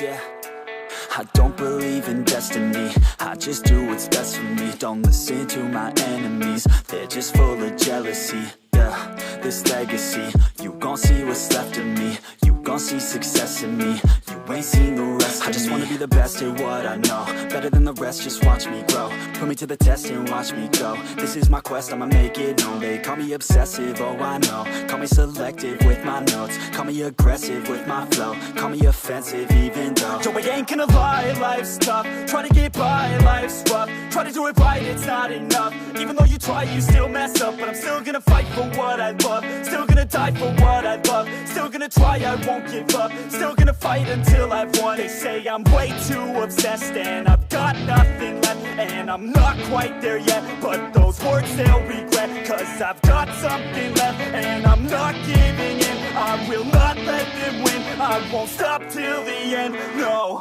yeah. I don't believe in destiny, I just do what's best for me. Don't listen to my enemies, they're just full of jealousy. Yeah, this legacy, you gon' see what's left of me. You gon' see success in me, you ain't seen the rest of me. I just wanna be the best at what I know, better than the rest, just watch me grow. Put me to the test and watch me go. This is my quest, I'ma make it known. They call me obsessive, oh I know. Call me selective with my notes, call me aggressive with my flow. Call me offensive even though Joe, I ain't gonna lie, life's tough. Try to get by, life's rough. Try to do it right, it's not enough. Even though you try, you still mess up. But I'm still gonna fight for what I love, still gonna die for what I love. Still gonna try, I won't give up. Still gonna fight until I've won. They say I'm way too obsessed and I've got nothing left, and I'm not quite there yet, but those words they'll regret. Cause I've got something left and I'm not giving in. I will not let them win, I won't stop till the end, no.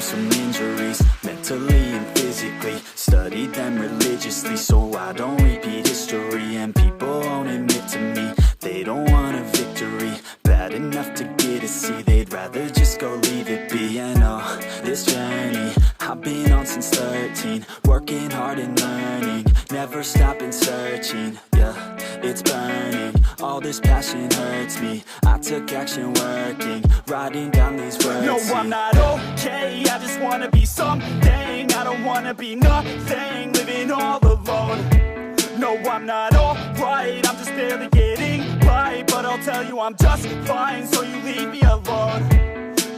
Some injuries, mentally and physically. Studied them religiously so I don't repeat history. And people won't admit to me they don't want a victory bad enough to get a C. They'd rather just go leave it be. And oh, this journey I've been on since 13, working hard and learning, never stopping searching. Yeah, it's burning, all this passion hurts me. I took action working, writing down these words. No, I'm not okay, I just wanna be something. I don't wanna be nothing, living all alone. No, I'm not alright, I'm just barely getting by. But I'll tell you I'm just fine, so you leave me alone.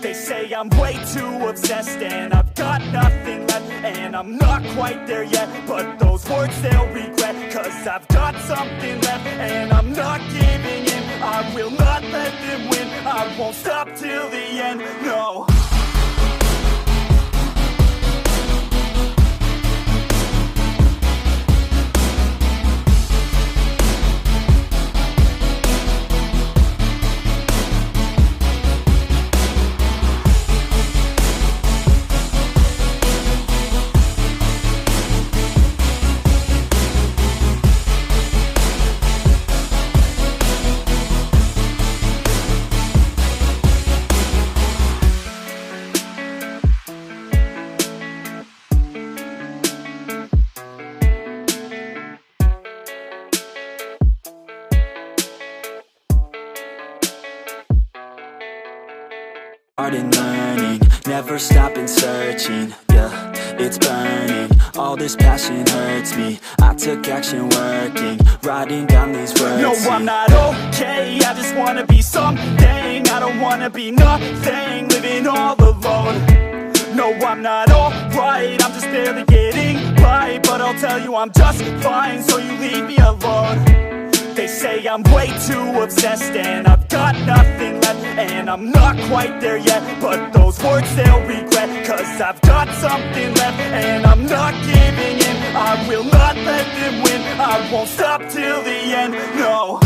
They say I'm way too obsessed and I've got nothing left, and I'm not quite there yet, but those words they'll regret. Cause I've got something left and I'm not giving in. I will not let them win, I won't stop till the end, no. Hard and learning, never stopping searching. Yeah, it's burning, all this passion hurts me. I took action working, writing down these words. No, I'm not okay, I just wanna be something. I don't wanna be nothing, living all alone. No, I'm not alright, I'm just barely getting by. But I'll tell you I'm just fine, so you leave me alone. They say I'm way too obsessed and I've got nothing left, and I'm not quite there yet, but those words they'll regret. Cause I've got something left and I'm not giving in. I will not let them win, I won't stop till the end, no.